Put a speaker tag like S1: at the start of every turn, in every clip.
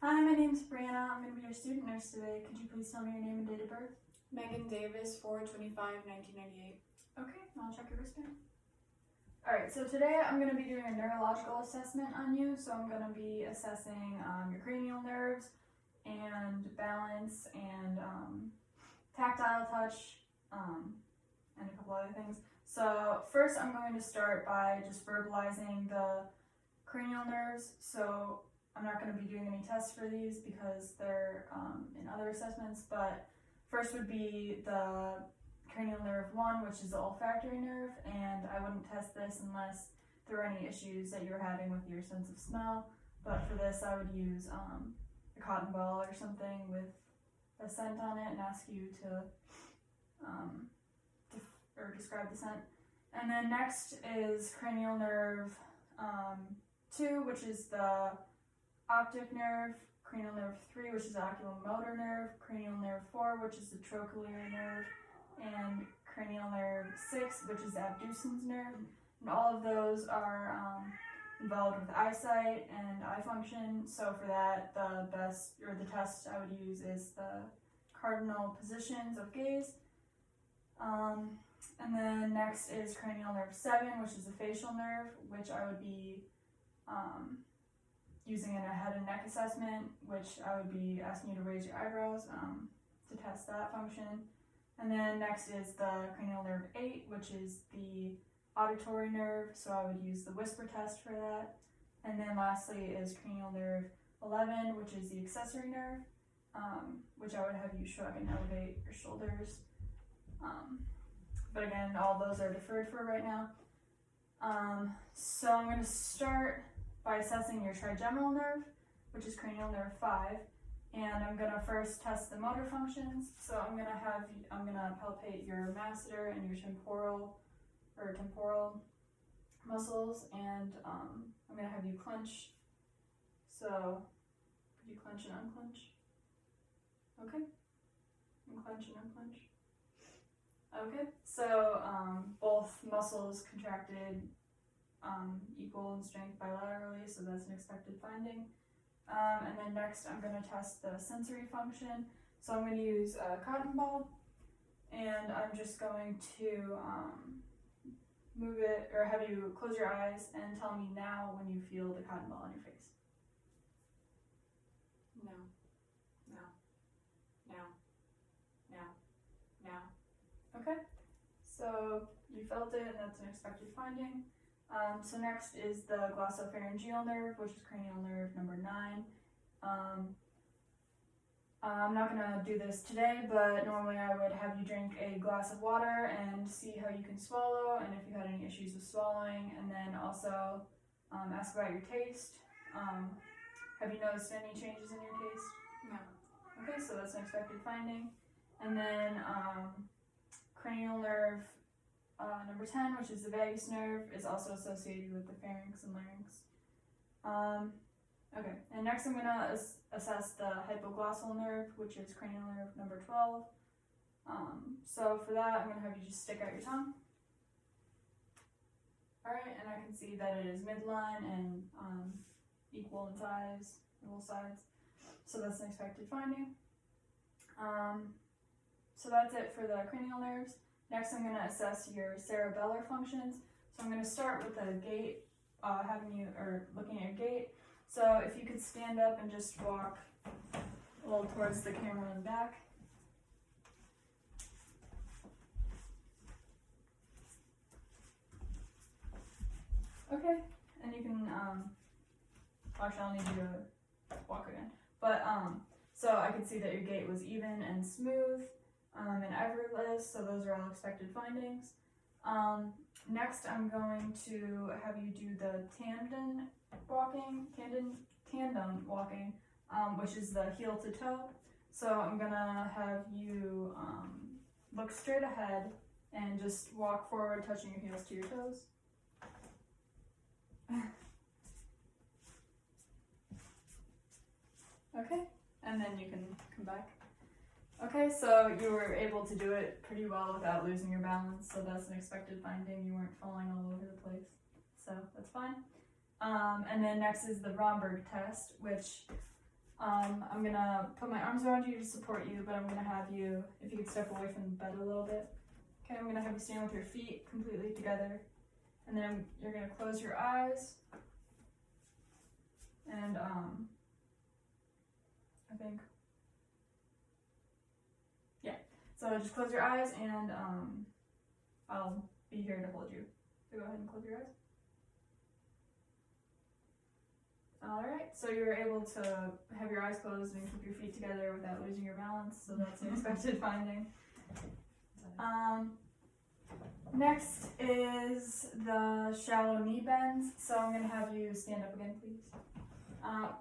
S1: Hi, my name's Brianna. I'm going to be your student nurse today. Could you please tell me your name and date of birth?
S2: Megan Davis, 4/25/1998.
S1: Okay, I'll check your wristband. Alright, so today I'm going to be doing a neurological assessment on you. So I'm going to be assessing your cranial nerves and balance and tactile touch and a couple other things. So first I'm going to start by just verbalizing the cranial nerves. So I'm not going to be doing any tests for these because they're in other assessments, but first would be the cranial nerve 1, which is the olfactory nerve, and I wouldn't test this unless there were any issues that you were having with your sense of smell, but for this I would use a cotton ball or something with a scent on it and ask you to describe the scent. And then next is cranial nerve 2, which is the optic nerve, cranial nerve 3, which is the oculomotor nerve, cranial nerve 4, which is the trochlear nerve, and cranial nerve 6, which is the abducens nerve. And all of those are involved with eyesight and eye function. So for that, the test I would use is the cardinal positions of gaze. And then next is cranial nerve 7, which is the facial nerve, which I would be using in a head and neck assessment, which I would be asking you to raise your eyebrows to test that function. And then next is the cranial nerve 8, which is the auditory nerve, so I would use the whisper test for that. And then lastly is cranial nerve 11, which is the accessory nerve, which I would have you shrug and elevate your shoulders. But again, all those are deferred for right now. So I'm going to start by assessing your trigeminal nerve, which is cranial nerve 5, and I'm going to first test the motor functions. So I'm going to palpate your masseter and your temporal muscles, and I'm going to have you clench. So could you clench and unclench? Okay. And clench and unclench. Okay, so both muscles contracted equal in strength bilaterally, so that's an expected finding. And then next I'm going to test the sensory function. So I'm going to use a cotton ball, and I'm just going to move it, or have you close your eyes and tell me now when you feel the cotton ball on your face.
S2: No. No. Now. Now. Now.
S1: Okay, so you felt it, and that's an expected finding. So next is the glossopharyngeal nerve, which is cranial nerve number 9. I'm not going to do this today, but normally I would have you drink a glass of water and see how you can swallow, and if you had any issues with swallowing, and then also ask about your taste. Have you noticed any changes in your taste?
S2: No.
S1: Okay, so that's an expected finding. And then cranial nerve number 10, which is the vagus nerve, is also associated with the pharynx and larynx. Okay, and next I'm going to assess the hypoglossal nerve, which is cranial nerve number 12. So for that, I'm going to have you just stick out your tongue. Alright, and I can see that it is midline and equal in size on both sides. So that's an expected finding. So that's it for the cranial nerves. Next, I'm going to assess your cerebellar functions. So I'm going to start with the gait, looking at your gait. So if you could stand up and just walk a little towards the camera and back. Okay, and you can, actually I'll need you to walk again. But, so I could see that your gait was even and smooth. And effortless, so those are all expected findings. Next, I'm going to have you do the tandem walking, which is the heel to toe. So I'm gonna have you look straight ahead and just walk forward, touching your heels to your toes. Okay, and then you can come back. Okay, so you were able to do it pretty well without losing your balance, so that's an expected finding. You weren't falling all over the place, so that's fine. And then next is the Romberg test, which I'm gonna put my arms around you to support you, but I'm gonna have you, if you could step away from the bed a little bit. Okay, I'm gonna have you stand with your feet completely together, and then you're gonna close your eyes, and I think, yeah. So just close your eyes, and I'll be here to hold you. So go ahead and close your eyes. Alright, so you're able to have your eyes closed and keep your feet together without losing your balance, so that's an expected finding. Next is the shallow knee bends, so I'm going to have you stand up again, please.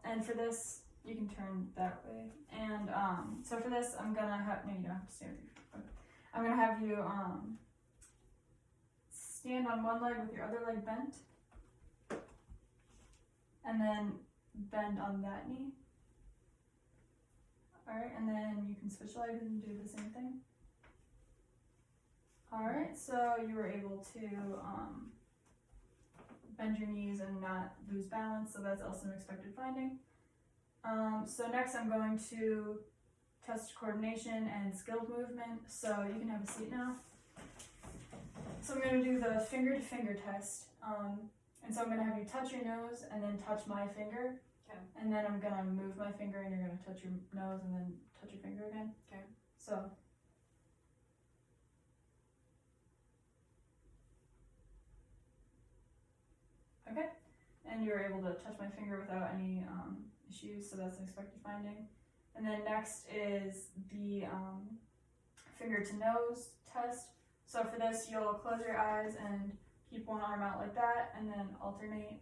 S1: And for this, you can turn that way. And so for this, I'm going to have, no, you don't have to stand with your feet. Okay. I'm going to have you stand on one leg with your other leg bent. And then bend on that knee. Alright, and then you can switch legs and do the same thing. Alright, so you were able to bend your knees and not lose balance, so that's also an expected finding. So next I'm going to test coordination and skilled movement, so you can have a seat now. So I'm going to do the finger-to-finger test. And so I'm going to have you touch your nose and then touch my finger.
S2: Okay.
S1: And then I'm going to move my finger and you're going to touch your nose and then touch your finger again.
S2: Okay.
S1: So. Okay. And you were able to touch my finger without any issues, so that's an expected finding. And then next is the finger to nose test. So for this, you'll close your eyes and keep one arm out like that, and then alternate.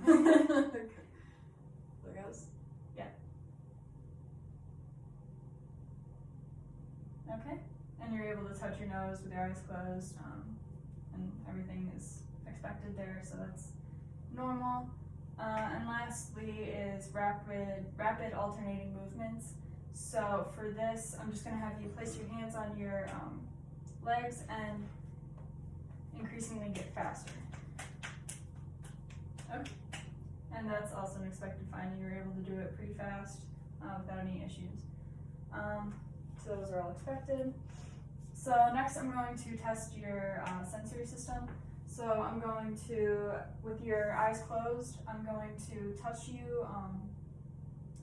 S2: There goes.
S1: Yeah. Okay. And you're able to touch your nose with your eyes closed, and everything is expected there, so that's normal. And lastly is rapid alternating movements. So for this, I'm just going to have you place your hands on your legs and increasingly get faster. Okay. And that's also an expected finding. You were able to do it pretty fast without any issues. So those are all expected. So next I'm going to test your sensory system. So I'm going to, with your eyes closed, I'm going to touch you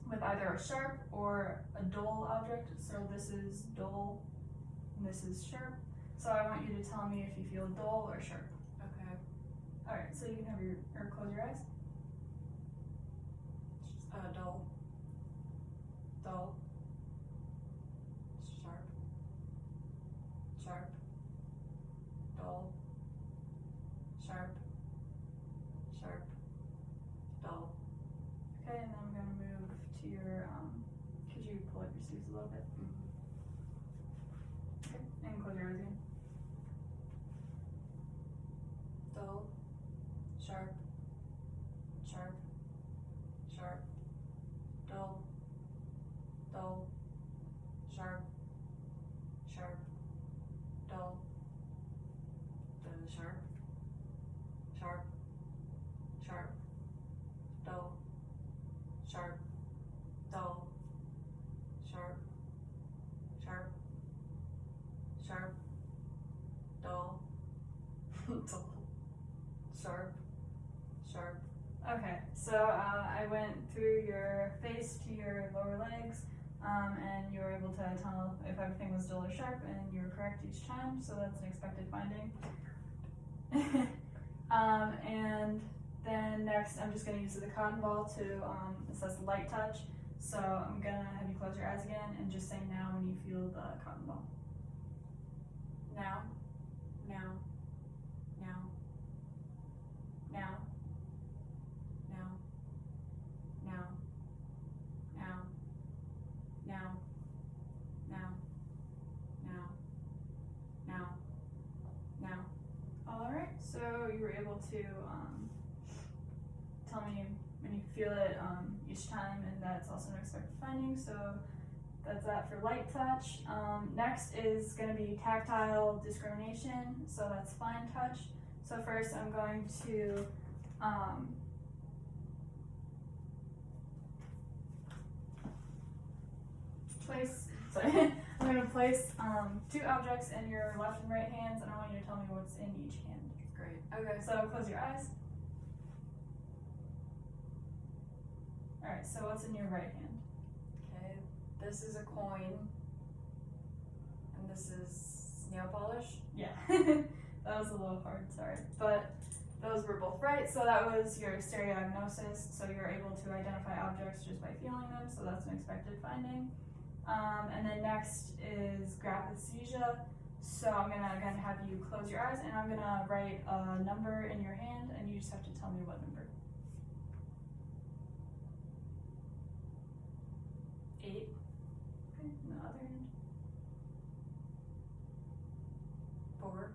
S1: with either a sharp or a dull object. So this is dull and this is sharp. So I want you to tell me if you feel dull or sharp.
S2: Okay.
S1: Alright, so you can have or close your eyes.
S2: Dull. Dull. Sharp. Sharp. Dull. Sharp. Sharp. Dull.
S1: Okay, and then I'm going to move to your, could you pull up your sleeves a little bit? Okay, and close your eyes again.
S2: Dull. Sharp. Sharp. Sharp. Dull. Dull. Sharp. Sharp. Dull. Sharp. Sharp. Sharp. Dull. Sharp. Dull. Sharp. Sharp. Sharp. Dull. Dull. Sharp. Sharp.
S1: Okay, so I went through your face to your lower legs, and you were able to tell if everything was dull or sharp, and you were correct each time, so that's an expected finding. And then next, I'm just going to use the cotton ball to assess light touch. So I'm going to have you close your eyes again and just say now when you feel the cotton ball.
S2: Now. Now. Now. Now. Now. Now. Now. Now. Now. Now. Now. Now.
S1: Alright, so you were able to tell me when you feel it each time, and that's also an expected finding, so that's that for light touch. Next is going to be tactile discrimination, so that's fine touch. So first I'm going to place 2 objects in your left and right hands, and I want you to tell me what's in each hand.
S2: Great.
S1: Okay, so close your eyes. Alright, so what's in your right hand?
S2: Okay. This is a coin. And this is nail polish.
S1: Yeah, that was a little hard, sorry. But those were both right, so that was your stereognosis, so you're able to identify objects just by feeling them, so that's an expected finding. And then next is graphesthesia. So I'm gonna again have you close your eyes, and I'm gonna write a number in your hand, and you just have to tell me what number. 8. Okay, and the other hand.
S2: 4.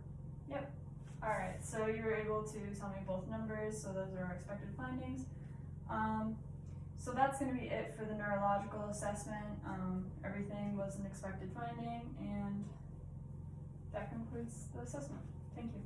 S1: Alright, so you were able to tell me both numbers, so those are our expected findings. So that's going to be it for the neurological assessment. Everything was an expected finding, and that concludes the assessment. Thank you.